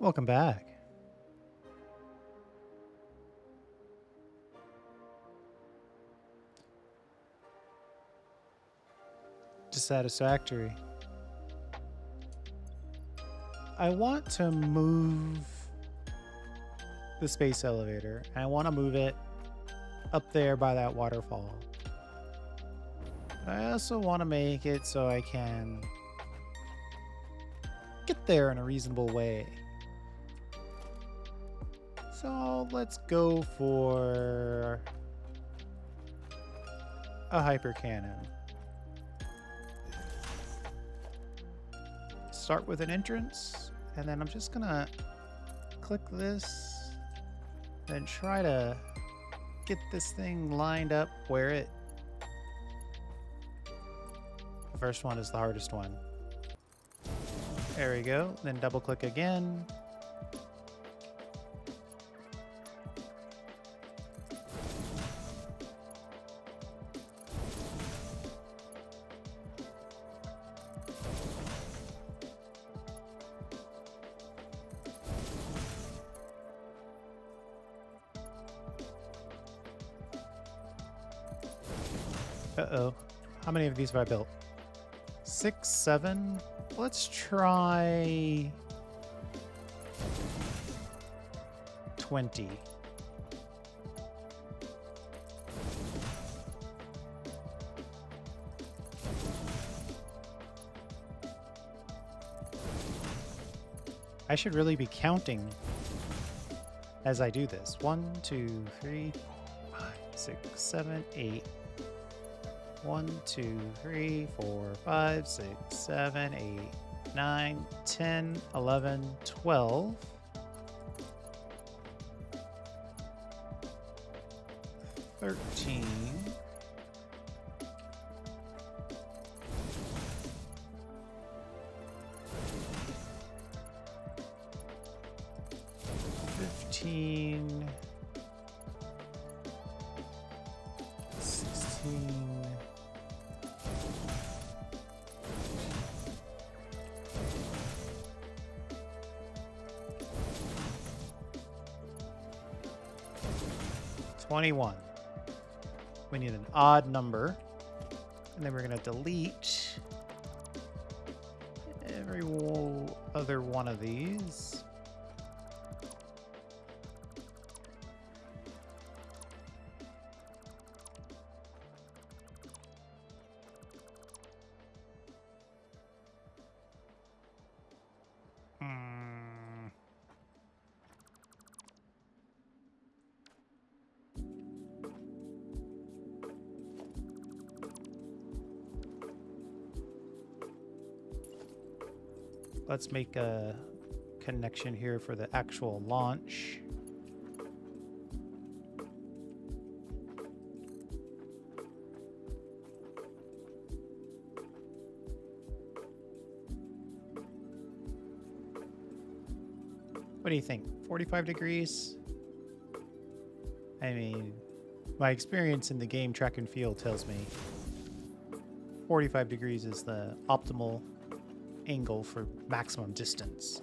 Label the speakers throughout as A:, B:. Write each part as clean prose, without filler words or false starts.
A: Welcome back. To Satisfactory. I want to move the space elevator. I want to move it up there by that waterfall. I also want to make it so I can get there in a reasonable way. So let's go for a hyper cannon. Start with an entrance, and then I'm just gonna click this and try to get this thing lined up where it... The first one is the hardest one. There we go. Then double click again. Uh-oh. How many of these have I built? 6, 7. Let's try 20. I should really be counting as I do this. 1, 2, 3, 5, 6, 7, 8. 1, 2, 3, 4, 5, 6, 7, 8, 9, 10, 11, 12. 13. 15. 16. 21. We need an odd number. And then we're going to delete every other one of these. Let's make a connection here for the actual launch. What do you think? 45 degrees? I mean, my experience in the game track and field tells me 45 degrees is the optimal angle for maximum distance.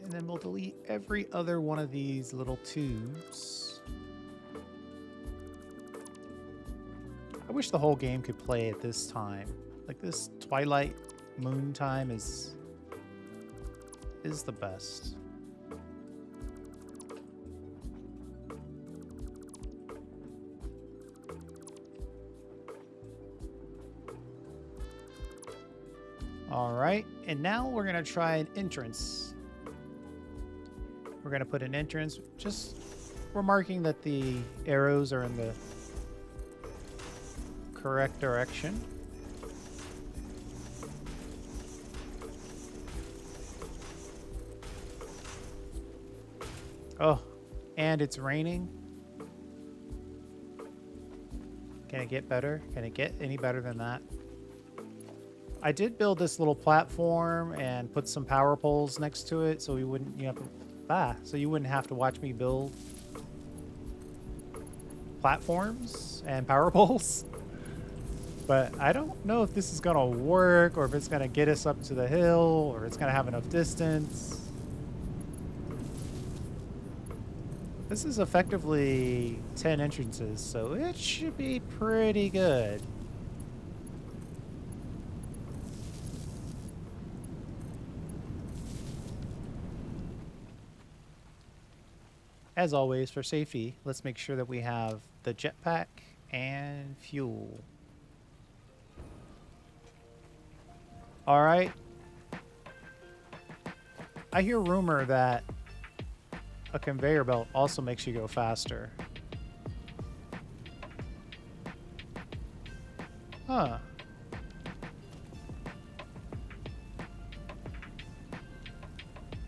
A: And then we'll delete every other one of these little tubes. I wish the whole game could play at this time. Like this twilight moon time is the best. All right, and now we're gonna try an entrance. We're gonna put an entrance, just remarking that the arrows are in the correct direction. Oh, and it's raining. Can it get better? Can it get any better than that? I did build this little platform and put some power poles next to it so we wouldn't so you wouldn't have to watch me build platforms and power poles. But I don't know if this is gonna work or if it's gonna get us up to the hill or it's gonna have enough distance. This is effectively 10 entrances, so it should be pretty good. As always, for safety, let's make sure that we have the jetpack and fuel. All right. I hear rumor that a conveyor belt also makes you go faster. Huh.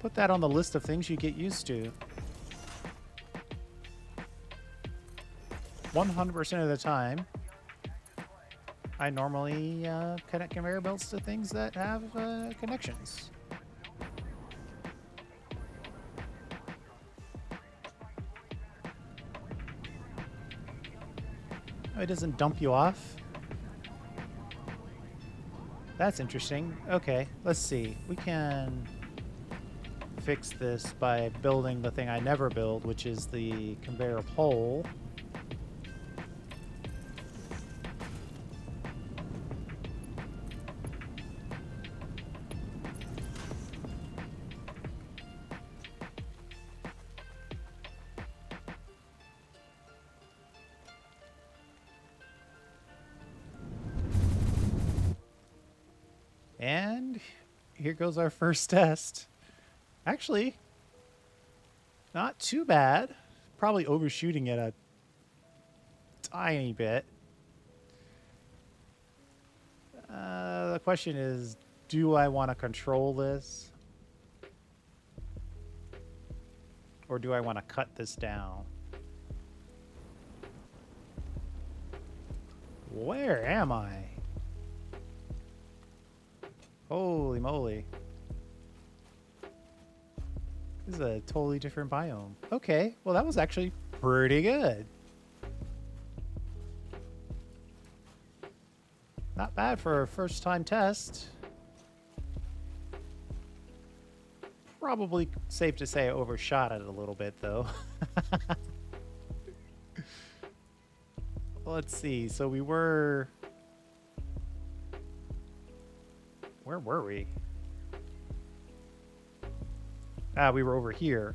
A: Put that on the list of things you get used to. 100% of the time, I normally connect conveyor belts to things that have connections. Oh, it doesn't dump you off? That's interesting. Okay, let's see. We can fix this by building the thing I never build, which is the conveyor pole. And here goes our first test. Actually, not too bad. Probably overshooting it a tiny bit. The question is, do I want to control this? Or do I want to cut this down? Where am I? Holy moly. This is a totally different biome. Okay, well that was actually pretty good. Not bad for a first time test. Probably safe to say I overshot it a little bit though. Let's see, so we were... Where were we? We were over here.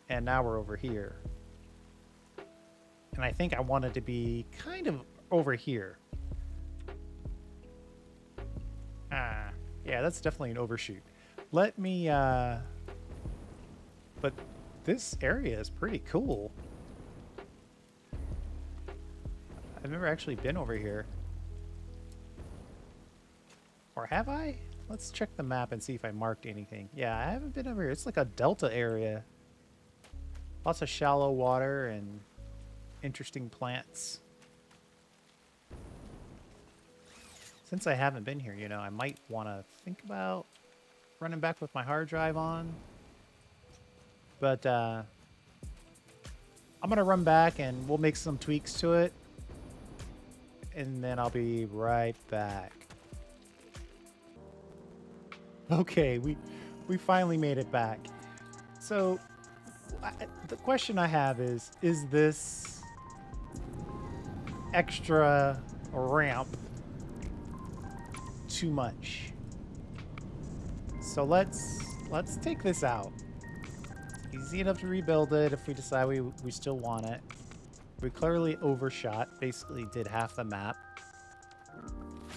A: And now we're over here. And I think I wanted to be kind of over here. Yeah, that's definitely an overshoot. Let me, but this area is pretty cool. I've never actually been over here. Or have I? Let's check the map and see if I marked anything. Yeah, I haven't been over here. It's like a delta area. Lots of shallow water and interesting plants. Since I haven't been here, you know, I might want to think about running back with my hard drive on. But I'm going to run back and we'll make some tweaks to it. And then I'll be right back. Okay, we finally made it back. So the question I have is this extra ramp too much? So let's take this out. It's easy enough to rebuild it if we decide we still want it. We clearly overshot, basically did half the map.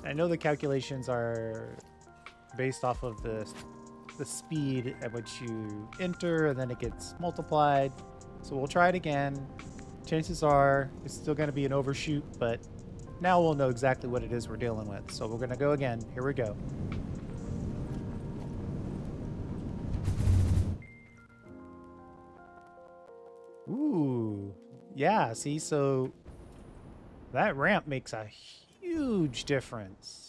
A: I know the calculations are based off of the speed at which you enter, and then it gets multiplied. So we'll try it again. Chances are it's still going to be an overshoot, but now we'll know exactly what it is we're dealing with. So we're going to go again. Here we go. Ooh, yeah, see, so that ramp makes a huge difference.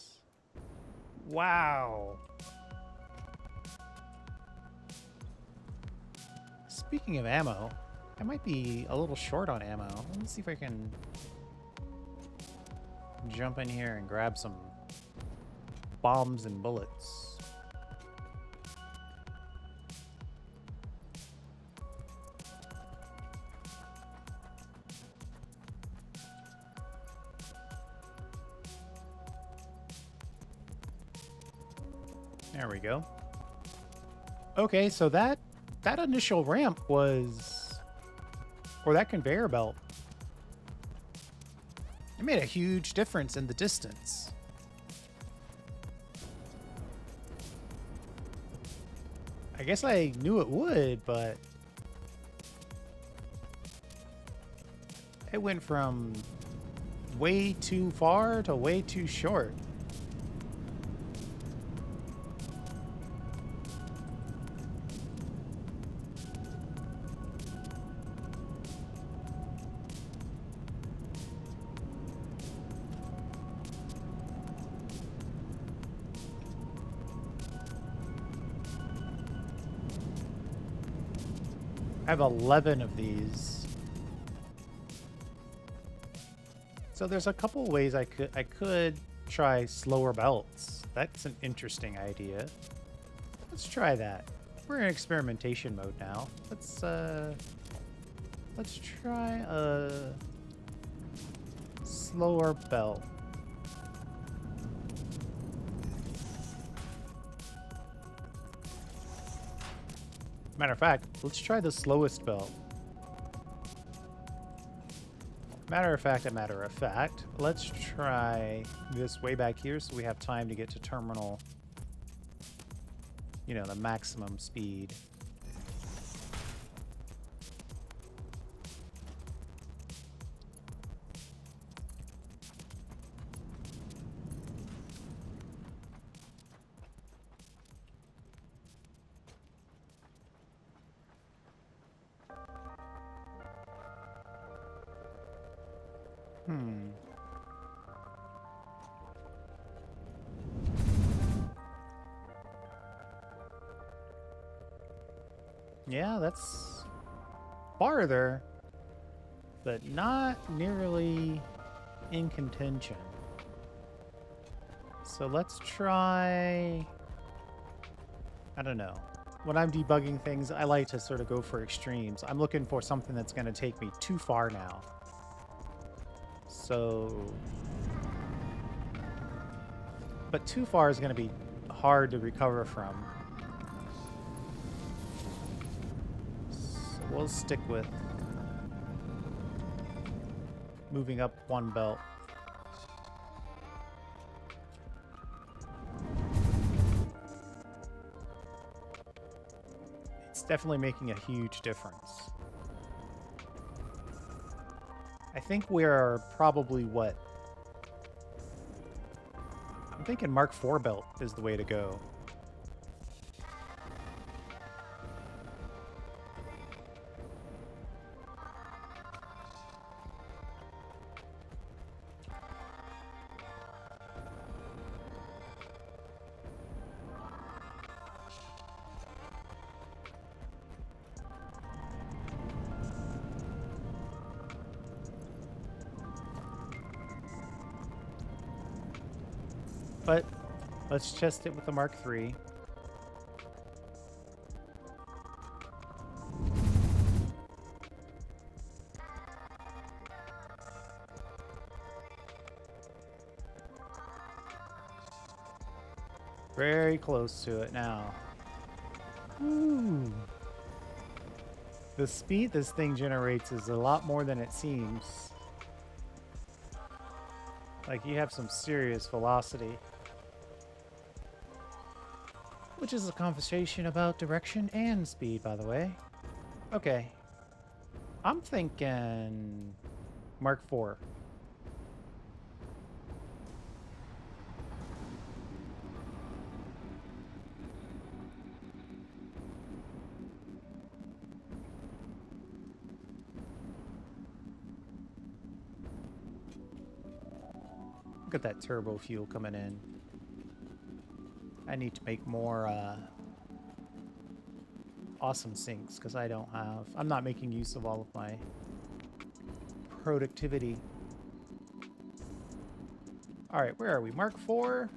A: Wow. Speaking of ammo, I might be a little short on ammo. Let me see if I can jump in here and grab some bombs and bullets. There we go. Okay, so that initial ramp was, or that conveyor belt, it made a huge difference in the distance. I guess I knew it would, but it went from way too far to way too short. I have 11 of these. So there's a couple ways I could try slower belts. That's an interesting idea. Let's try that. We're in experimentation mode now. Let's try a slower belt. Matter of fact, let's try the slowest belt. Matter of fact, let's try this way back here so we have time to get to terminal, you know, the maximum speed. Yeah, that's farther, but not nearly in contention. So let's try, I don't know. When I'm debugging things, I like to sort of go for extremes. I'm looking for something that's going to take me too far now. So, but too far is going to be hard to recover from. We'll stick with moving up one belt. It's definitely making a huge difference. I think we're probably what? I'm thinking Mark IV belt is the way to go. But let's test it with the Mark III. Very close to it now. Ooh. The speed this thing generates is a lot more than it seems. Like, you have some serious velocity. Which is a conversation about direction and speed, by the way. Okay. I'm thinking Mark IV. Look at that turbo fuel coming in. I need to make more awesome sinks because I don't have. I'm not making use of all of my productivity. All right, where are we? Mark IV.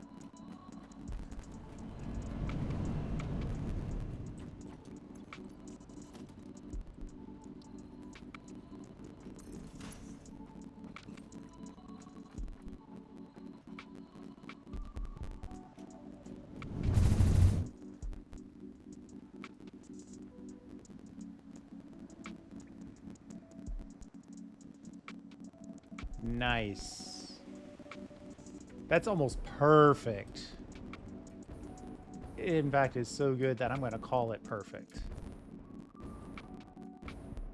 A: Nice. That's almost perfect. In fact, it's so good that I'm going to call it perfect.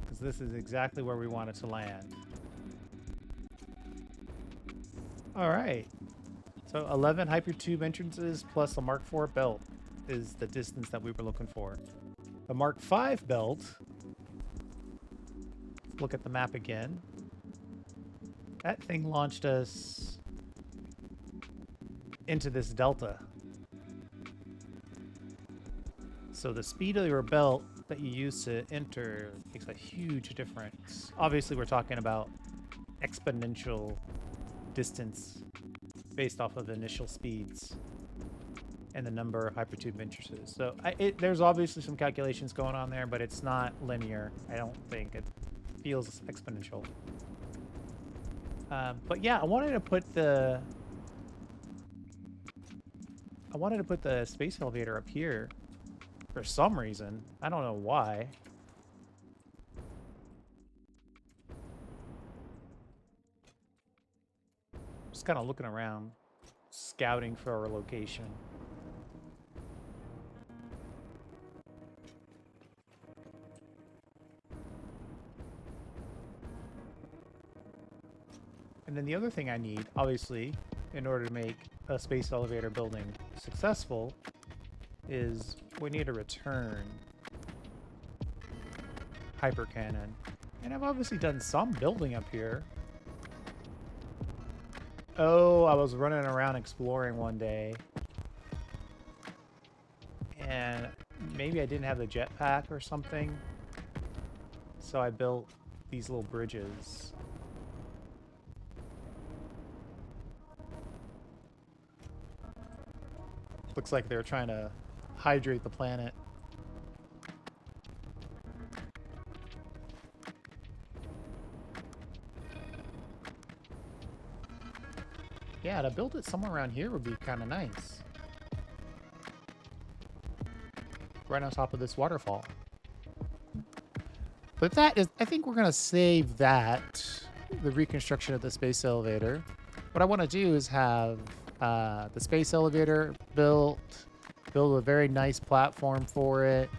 A: Because this is exactly where we want it to land. All right. So 11 hypertube entrances plus a Mark IV belt is the distance that we were looking for. The Mark V belt, look at the map again. That thing launched us into this delta. So the speed of your belt that you use to enter makes a huge difference. Obviously, we're talking about exponential distance based off of initial speeds and the number of hypertube entrances. So there's obviously some calculations going on there, but it's not linear. I don't think it feels exponential. But yeah, I wanted to put the space elevator up here for some reason. I don't know why. Just kind of looking around, scouting for our location. And then the other thing I need, obviously, in order to make a space elevator building successful, is we need a return hypercannon. And I've obviously done some building up here. Oh, I was running around exploring one day. And maybe I didn't have the jetpack or something. So I built these little bridges. Looks like they're trying to hydrate the planet. Yeah, to build it somewhere around here would be kind of nice. Right on top of this waterfall. But that is, I think we're going to save that, the reconstruction of the space elevator. What I want to do is have the space elevator build a very nice platform for it.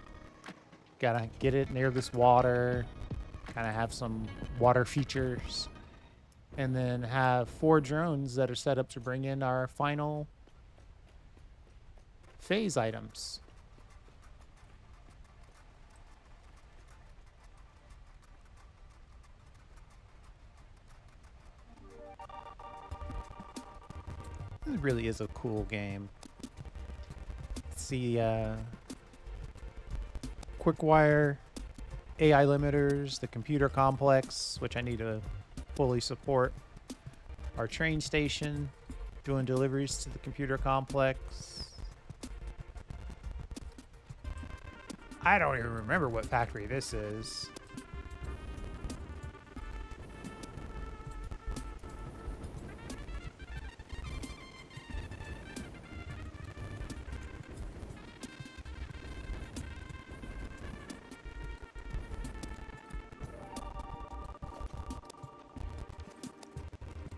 A: Gotta get it near this water. Kind of have some water features. And then have 4 drones that are set up to bring in our final phase items. It really is a cool game. It's the quick wire AI limiters, the computer complex, which I need to fully support, our train station, doing deliveries to the computer complex. I don't even remember what factory this is.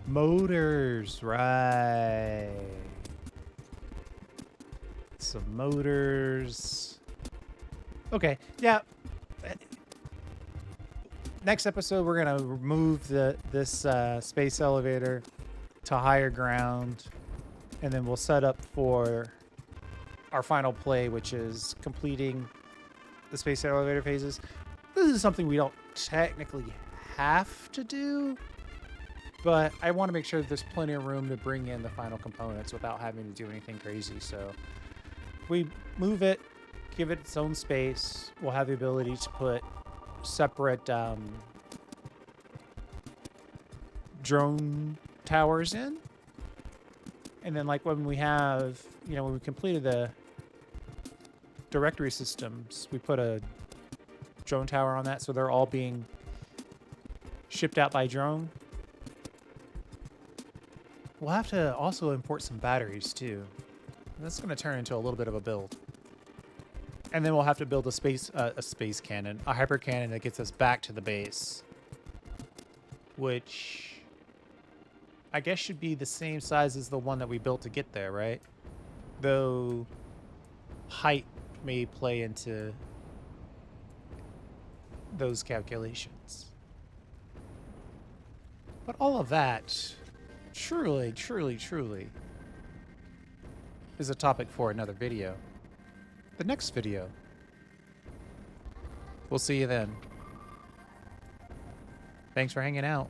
A: Motors, right. Some motors. Okay, yeah. Next episode, we're gonna move this space elevator to higher ground, and then we'll set up for our final play, which is completing the space elevator phases. This is something we don't technically have to do, but I want to make sure that there's plenty of room to bring in the final components without having to do anything crazy. So we move it, give it its own space. We'll have the ability to put separate drone towers in. And then like when we have, when we completed the directory systems, we put a drone tower on that. So they're all being shipped out by drone. We'll have to also import some batteries too. That's going to turn into a little bit of a build. And then we'll have to build a space cannon, a hyper cannon that gets us back to the base. Which I guess should be the same size as the one that we built to get there, right? Though height may play into those calculations. But all of that, truly, truly, truly, is a topic for another video. The next video. We'll see you then. Thanks for hanging out.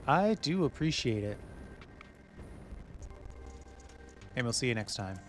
A: I do appreciate it. And we'll see you next time.